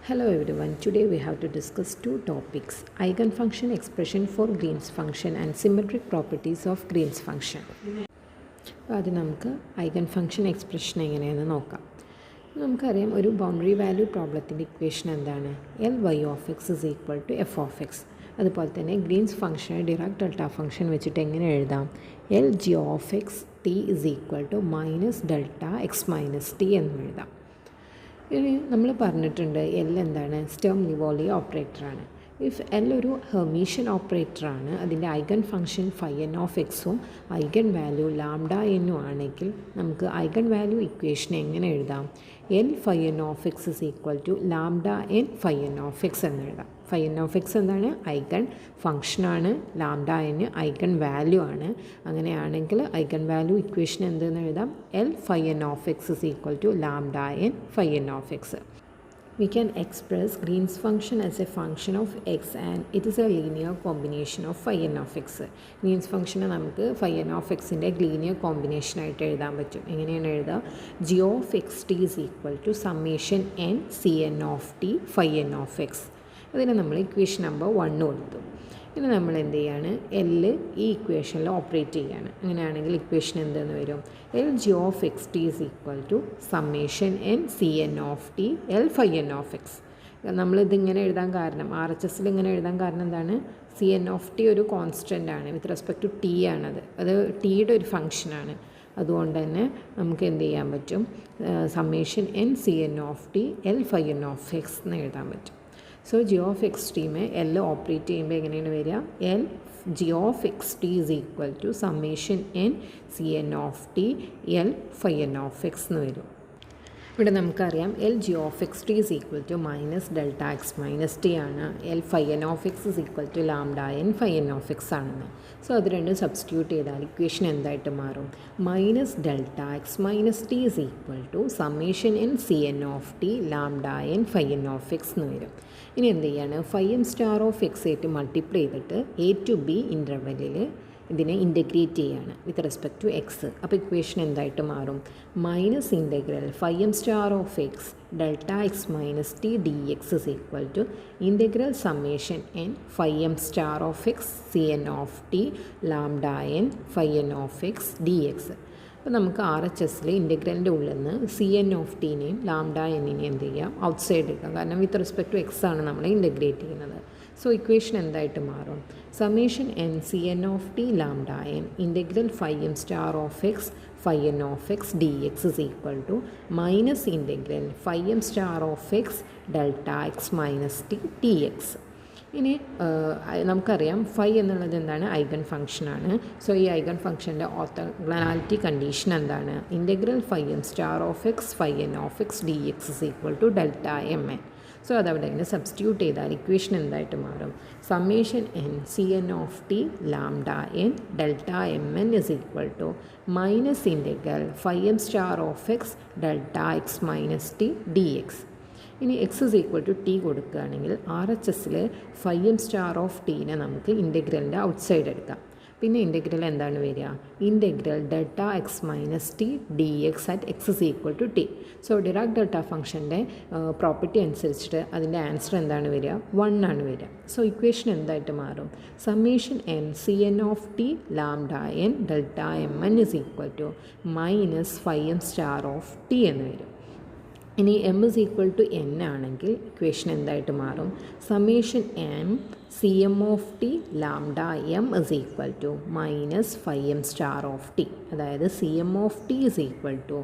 Hello everyone, today we have to discuss two topics: eigenfunction expression for Green's function and symmetric properties of Green's function. അപ്പോൾ അത് നമുക്ക് eigenfunction expression എങ്ങനെയാണെന്ന് നോക്കാം. നമുക്കറിയാം ഒരു boundary value പ്രോബ്ലത്തിൻ്റെ ഇക്വേഷൻ എന്താണ്? L Y of X is equal to F of X. അതുപോലെ തന്നെ ഗ്രീൻസ് ഫംഗ്ഷനെ ഡിറാക് ഡെൽറ്റ ഫംഗ്ഷൻ വെച്ചിട്ട് എങ്ങനെ എഴുതാം? L G of X T is equal to minus delta X minus T എന്ന് എഴുതാം. ഇനി നമ്മൾ പറഞ്ഞിട്ടുണ്ട് എൽ എന്താണ്? സ്റ്റേം ലിവോളി ഓപ്പറേറ്ററാണ്. ഇഫ് എൽ ഒരു ഹെർമീഷ്യൻ ഓപ്പറേറ്ററാണ്, അതിൻ്റെ eigen function phi N of എക്സും ഐഗൺ വാല്യൂ ലാംഡ എന്നും ആണെങ്കിൽ നമുക്ക് ഐഗൺ വാല്യൂ ഇക്വേഷൻ എങ്ങനെ എഴുതാം? L phi N of X is equal to lambda N phi N of X എന്ന് എഴുതാം. ഫൈ എൻ ഓഫ് എക്സ് എന്താണ്? ഐഗൺ ഫംഗ്ഷനാണ്. ലാംഡ എൻ ഐഗൺ വാല്യൂ ആണ്. അങ്ങനെയാണെങ്കിൽ ഐഗൺ വാല്യൂ ഇക്വേഷൻ എന്തെന്ന് എഴുതാം? L phi N of X is equal to lambda N phi N of X. We can express Green's function as a function of x and it is a linear combination of phi n of x. Green's function നമുക്ക് phi n of xൻ്റെ linear combination ആയിട്ട് എഴുതാൻ പറ്റും. എങ്ങനെയാണ് എഴുതുക? g of x t is equal to summation n c n of t phi n of x. അതിന് നമ്മൾ equation number 1 കൊടുത്തു. ഇനി നമ്മൾ എന്ത് ചെയ്യാണ്? എൽ ഈ ഇക്വേഷനിൽ ഓപ്പറേറ്റ് ചെയ്യാണ്. അങ്ങനെയാണെങ്കിൽ ഇക്വേഷൻ എന്തെന്ന് വരും? L G of X T is equal to summation N C N of T L phi N of X. നമ്മളിതിങ്ങനെ എഴുതാൻ കാരണം, ആർ എച്ച് എസിൽ ഇങ്ങനെ എഴുതാൻ കാരണം എന്താണ്? സി എൻ ഓഫ് ടി ഒരു കോൺസ്റ്റൻ്റ് ആണ്, വിത്ത് റെസ്പെക്ട് ടു ടി ആണത്. അത് ടിയുടെ ഒരു ഫംഗ്ഷനാണ്. അതുകൊണ്ട് തന്നെ നമുക്ക് എന്ത് ചെയ്യാൻ പറ്റും? Summation N C N of T L phi N of X എന്ന് എഴുതാൻ പറ്റും. സോ ജി ഓഫ് എക്സ് ടീമെ എൽ ഓപ്പറേറ്റ് ചെയ്യുമ്പോൾ എങ്ങനെയാണ് വരിക? L G of X T is equal to summation N C N of T L phi N of X എന്ന് വരും. ഇവിടെ നമുക്കറിയാം L G of X T is equal to minus delta X minus T ആണ്. L phi N of X is equal to lambda N phi N of X ആണെന്ന്. So അത് രണ്ടും substitute ചെയ്താൽ equation എന്തായിട്ട് മാറും? Minus delta X minus T is equal to summation N C N of T lambda N phi N of X എന്ന് വരും. ഇനി എന്ത് ചെയ്യാണ്? Phi M star of X ആയിട്ട് മൾട്ടിപ്ലൈ ചെയ്തിട്ട് എ ടു ബി ഇൻ്റർവെല്ലിൽ ഇതിനെ ഇൻ്റഗ്രേറ്റ് ചെയ്യാണ് വിത്ത് റെസ്പെക്ട് ടു എക്സ്. അപ്പോൾ ഇക്വേഷൻ എന്തായിട്ട് മാറും? Minus integral phi M star of X delta X minus T D x is equal to integral summation n phi M star of x c N of T lambda N phi N of x d x. അപ്പോൾ നമുക്ക് R H എസിൽ ഇൻ്റഗ്രലിൻ്റെ ഉള്ളിൽ നിന്ന് c N of ടീനെയും lambda എന്നിനെയും എന്ത് ചെയ്യാം? ഔട്ട് സൈഡ് എടുക്കാം. കാരണം വിത്ത് റെസ്പെക്ട് ടു എക്സ് ആണ് നമ്മൾ ഇൻ്റഗ്രേറ്റ് ചെയ്യുന്നത്. സോ ഇക്വേഷൻ എന്തായിട്ട് മാറും? Summation N C N of T lambda n integral phi M star of x phi N of x d x is equal to minus integral phi M star of X delta X minus t t x. ഇനി നമുക്കറിയാം phi എന്നുള്ളത് എന്താണ്? Eigen ഫംഗ്ഷനാണ്. So ഈ eigen ഫംഗ്ഷൻ്റെ orthogonality condition എന്താണ്? Integral phi M star of x phi N of x d x is equal to delta M N. So അതവിടെ ഇങ്ങനെ സബ്സ്റ്റിറ്റ്യൂട്ട് ചെയ്താൽ ഇക്വേഷൻ എന്തായിട്ട് മാറും? Summation N C N of T lambda N delta M N is equal to minus integral phi M star of X delta X minus T D X. ഇനി X is equal to T കൊടുക്കുകയാണെങ്കിൽ R H എസിൽ phi M star of ടീനെ നമുക്ക് ഇൻ്റഗ്രലിൻ്റെ outside എടുക്കാം. പിന്നെ integral എന്താണ് വരിക? Integral delta X minus T D X at X is equal to T. So Dirac delta ഫംഗ്ഷൻ്റെ പ്രോപ്പർട്ടി അനുസരിച്ചിട്ട് അതിൻ്റെ ആൻസർ എന്താണ് വരിക? 1 ആണ് വരിക. സോ ഇക്വേഷൻ എന്തായിട്ട് മാറും? Summation N C N of T lambda N delta M N is equal to minus phi M star of T എന്ന് വരും. ഇനി M is equal to N ആണെങ്കിൽ ഇക്വേഷൻ എന്തായിട്ട് മാറും? Summation M C M of T lambda M is equal to minus phi M star of T. അതായത് C M of T is equal to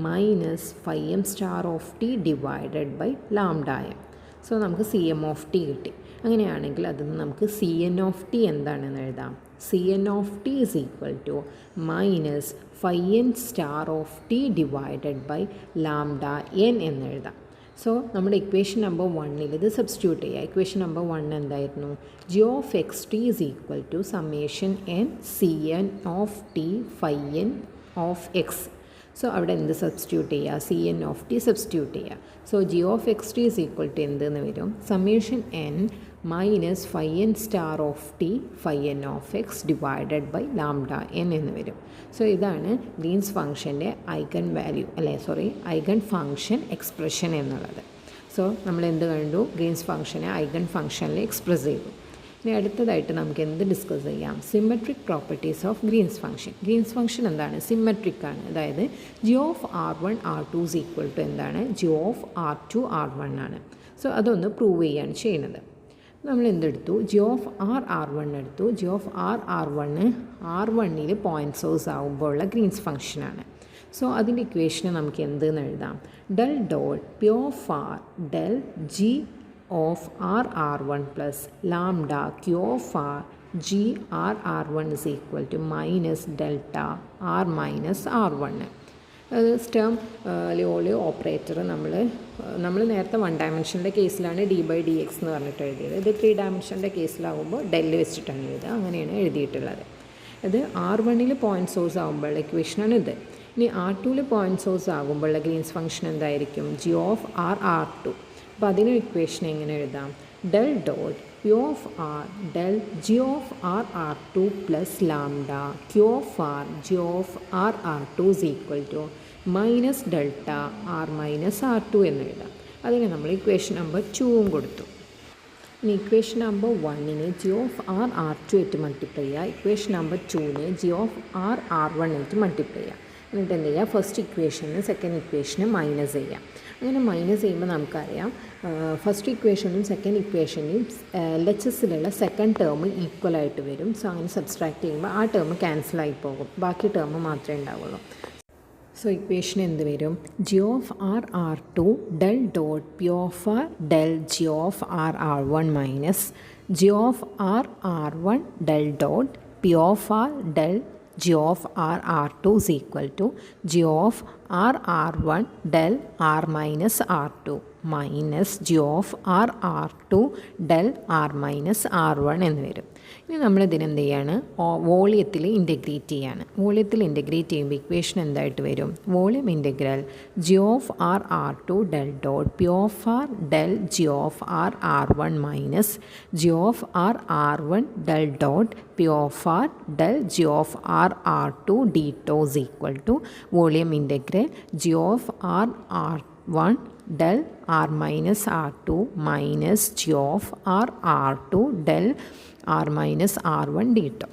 minus phi M star of T divided by lambda M. So നമുക്ക് C M of T കിട്ടി. അങ്ങനെയാണെങ്കിൽ അതിൽ നിന്ന് നമുക്ക് C N of t എന്താണെന്ന് എഴുതാം? C N of T is equal to minus phi N star of T divided by lambda N എന്ന് എഴുതാം. സോ നമ്മുടെ ഇക്വേഷൻ നമ്പർ 1 ഇത് സബ്സ്റ്റിറ്റ്യൂട്ട് ചെയ്യുക. ഇക്വേഷൻ നമ്പർ 1 എന്തായിരുന്നു? G of X T is equal to summation N C N of T phi N of X. So അവിടെ എന്ത് substitute ചെയ്യുക? C N of T substitute ചെയ്യുക. So G of X T is equal to എന്തെന്ന് വരും? Summation N minus phi N star of T phi N of X divided by lambda N എന്ന് വരും. So ഇതാണ് Green's ഫംഗ്ഷൻ്റെ eigen value eigen function expression എന്നുള്ളത്. So നമ്മൾ എന്ത് കണ്ടു? ഗ്രീൻസ് ഫംഗ്ഷനെ ഐഗൺ ഫംഗ്ഷനിൽ എക്സ്പ്രസ് ചെയ്തു. ഇനി അടുത്തതായിട്ട് നമുക്ക് എന്ത് ഡിസ്കസ് ചെയ്യാം? Symmetric properties of Green's function. Green's function എന്താണ്? സിമെട്രിക് ആണ്. അതായത് G of R1 R2 is equal to എന്താണ്? ജി ഓഫ് R2 R1 ആണ്. സോ അതൊന്ന് പ്രൂവ് ചെയ്യാണ് ചെയ്യുന്നത്. നമ്മൾ എന്തെടുത്തു? ജി ഓഫ് R1 എടുത്തു. G of R1 R1 point source ആകുമ്പോൾ ഉള്ള ഗ്രീൻസ് ഫംഗ്ഷനാണ്. സോ അതിൻ്റെ ഇക്വേഷന് നമുക്ക് എന്തെന്ന് എഴുതാം? Del dot P of R del G of R1 plus lambda Q of R g R1 is equal to minus delta R minus R1. അത് സ്റ്റേം ലിയോളിയോ operator നമ്മൾ നേരത്തെ 1 ഡയമെൻഷൻ്റെ കേസിലാണ് d/dx എന്ന് പറഞ്ഞിട്ട് എഴുതിയത്. ഇത് 3 ഡയമെൻഷൻ്റെ കേസിലാകുമ്പോൾ ഡെല്ല് വെച്ചിട്ടാണ് എഴുതുക. അങ്ങനെയാണ് എഴുതിയിട്ടുള്ളത്. ഇത് R1 പോയിൻറ്റ് സോഴ്സ് ആകുമ്പോഴുള്ള ഇക്വേഷനാണ് ഇത്. ഇനി R2 പോയിൻറ്റ് സോഴ്സ് ആകുമ്പോഴുള്ള ഗ്രീൻസ് ഫംഗ്ഷൻ എന്തായിരിക്കും? G of R2. അപ്പോൾ അതിന് ഇക്വേഷൻ എങ്ങനെ എഴുതാം? Del dot P of R del G of R2 plus lambda Q of R G of R2 is equal to minus delta R minus R2 എന്ന് എഴുതാം. അതിന് നമ്മൾ equation number 2 കൊടുത്തു. ഇനി equation number 1 G of R2 ആയിട്ട് multiply ചെയ്യുക. Equation number 2 G of R1 ആയിട്ട് multiply ചെയ്യുക. എന്നിട്ട് എന്ത് ചെയ്യുക? ഫസ്റ്റ് ഇക്വേഷന് സെക്കൻഡ് ഇക്വേഷന് മൈനസ് ചെയ്യാം. അങ്ങനെ മൈനസ് ചെയ്യുമ്പോൾ നമുക്കറിയാം ഫസ്റ്റ് ഇക്വേഷനും സെക്കൻഡ് ഇക്വേഷനും LHSലുള്ള സെക്കൻഡ് ടേം ഈക്വലായിട്ട് വരും. സോ അങ്ങനെ സബ്സ്ട്രാക്ട് ചെയ്യുമ്പോൾ ആ ടേം ക്യാൻസലായി പോകും. ബാക്കി ടേം മാത്രമേ ഉണ്ടാവുള്ളൂ. സോ ഇക്വേഷൻ എന്ത് വരും? G of R2 del dot P of R del G of R1 minus G of R1 del dot P of R del G of R2 is equal to G of R1 del R minus R2 minus G of R2 del R minus R1 എന്ന് വരും. ഇനി നമ്മളിതിനെന്ത് ചെയ്യാണ്? വോളിയത്തിൽ integrate ചെയ്യാണ്. വോളിയത്തിൽ integrate ചെയ്യുമ്പോൾ equation എന്തായിട്ട് വരും? Volume integral G of R2 del dot P of R del G of R1 minus G of R1 del dot P of R del G of R2 d tau is equal to volume integral G of R1 del R minus R2 minus G of R2 del R minus R1 d tau.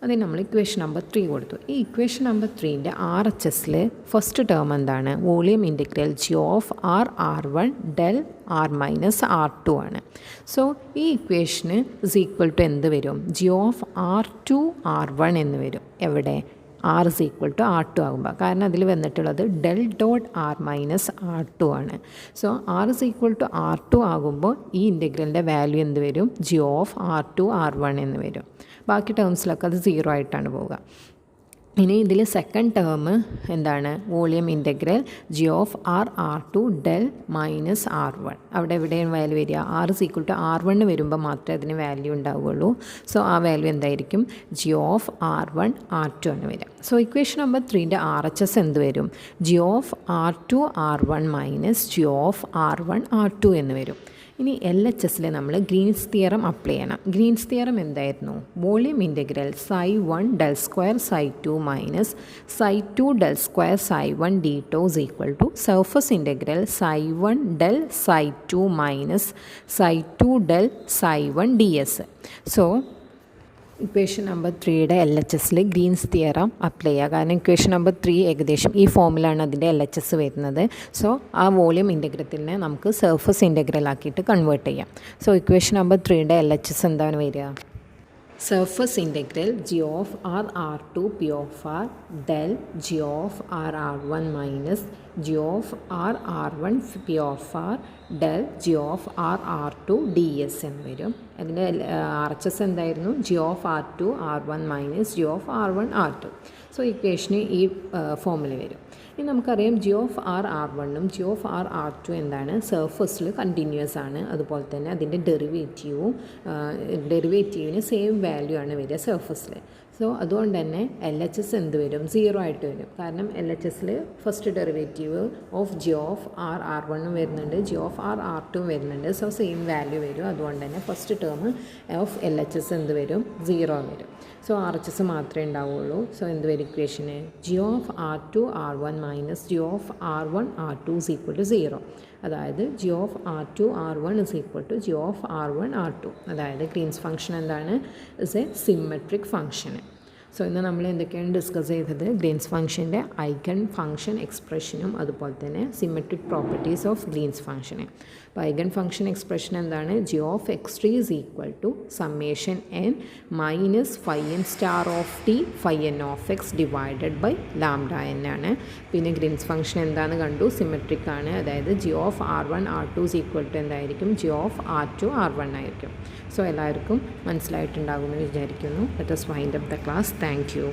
അതിന് നമ്മൾ equation number 3 കൊടുത്തു. ഈ equation number 3ൻ്റെ RHSൽ first term എന്താണ്? Volume integral G of R1 del R minus R2 ആണ്. So ഈ ഇക്വേഷന് is equal to എന്ത് വരും? ജി ഓഫ് R2 R1 എന്ന് വരും. എവിടെ? R is equal to R2 ആകുമ്പോൾ. കാരണം അതിൽ വന്നിട്ടുള്ളത് del dot R minus R2 ആണ്. So R is equal to R2 ആകുമ്പോൾ ഈ ഇൻ്റഗ്രലിൻ്റെ വാല്യൂ എന്ത് വരും? ജി ഓഫ് R2 R1 എന്ന് വരും. ബാക്കി ടേംസിലൊക്കെ അത് 0 ആയിട്ടാണ് പോവുക. ഇനി ഇതിൽ സെക്കൻഡ് ടേം എന്താണ്? Volume integral G of R2 del minus R1. അവിടെ എവിടെയാണ് വാല്യൂ വരിക? R is equal to R1 വരുമ്പോൾ മാത്രമേ അതിന് വാല്യൂ ഉണ്ടാവുകയുള്ളൂ. സോ ആ വാല്യൂ എന്തായിരിക്കും? ജി ഓഫ് R1 R2 ആണ് വരിക. സോ ഇക്വേഷൻ നമ്പർ 3ൻ്റെ RHS എന്ത് വരും? G of R2 R1 minus G of R1 R2 എന്ന് വരും. ഇനി LHSൽ നമ്മൾ ഗ്രീൻസ് തിയറം അപ്ലൈ ചെയ്യണം. ഗ്രീൻസ് തിയറം എന്തായിരുന്നു? Volume integral psi1 del square psi2 minus psi2 del square psi1 D tau is equal to surface integral psi1 del psi2 minus psi2 del psi1 D S. So equation number 3യുടെ LHSൽ Green's theorem apply ചെയ്യുക. കാരണം equation number 3 ഏകദേശം ഈ ഫോമിലാണ് അതിൻ്റെ LHS വരുന്നത്. So ആ വോളിയം ഇൻ്റഗ്രത്തിനെ നമുക്ക് സർഫസ് ഇൻ്റഗ്രൽ ആക്കിയിട്ട് കൺവേർട്ട് ചെയ്യാം. സോ ഇക്വേഷൻ നമ്പർ 3യുടെ LHS എന്താണ് വരിക? Surface integral G of R2 P of R del G of R1 minus G of R1 P of R del G of R2 D S എന്ന് വരും. അതിൻ്റെ RHS എന്തായിരുന്നു? G of R2 R1 minus G of R1 R2. So ഇക്വേഷന് ഈ ഫോമിൽ വരും. ഇനി നമുക്കറിയാം ജി ഓഫ് R1ഉം ജി ഓഫ് R2 എന്താണ്? സർഫസിൽ കണ്ടിന്യൂസ് ആണ്. അതുപോലെ തന്നെ അതിൻ്റെ ഡെറിവേറ്റീവിന് സെയിം വാല്യൂ ആണ് വരിക സർഫസിൽ. സോ അതുകൊണ്ട് തന്നെ എൽ എച്ച് എസ് എന്ത് വരും, 0 ആയിട്ട് വരും. കാരണം എൽ എച്ച് എസിൽ first derivative of g of r r വണ്ണും വരുന്നുണ്ട്, ജി ഓഫ് ആർ ആർ ടുവും വരുന്നുണ്ട്. സോ സെയിം വാല്യൂ വരും. അതുകൊണ്ട് തന്നെ first term of L H S എന്ത് വരും, 0 വരും. സോ ആർ എച്ച് എസ് മാത്രമേ ഉണ്ടാവുള്ളൂ. സോ എന്ത് വരും ഇക്വേഷന്, G of R two R one minus G of R one R two is equal to 0. അതായത് G of R two R one is equal to G of R one R two. അതായത് Green's function എന്താണ്, is a symmetric function. So ഇന്ന് നമ്മൾ എന്തൊക്കെയാണ് discuss ചെയ്തത്, Green's ഫംഗ്ഷൻ്റെ eigen function എക്സ്പ്രഷനും അതുപോലെ തന്നെ സിമെട്രിക് പ്രോപ്പർട്ടീസ് ഓഫ് ഗ്രീൻസ് ഫംഗ്ഷന്. അപ്പോൾ ഐഗൺ ഫംഗ്ഷൻ എക്സ്പ്രഷൻ എന്താണ്, G of X T is equal to summation N minus phi N star of T phi N of X divided by lambda N ആണ്. പിന്നെ Green's function എന്താണെന്ന് കണ്ടു, symmetric ആണ്. അതായത് G of R one R two is equal to എന്തായിരിക്കും, G of R two R one ആയിരിക്കും. So എല്ലാവർക്കും മനസ്സിലായിട്ടുണ്ടാകുമെന്ന് വിചാരിക്കുന്നു. Let us wind up the class. Thank you.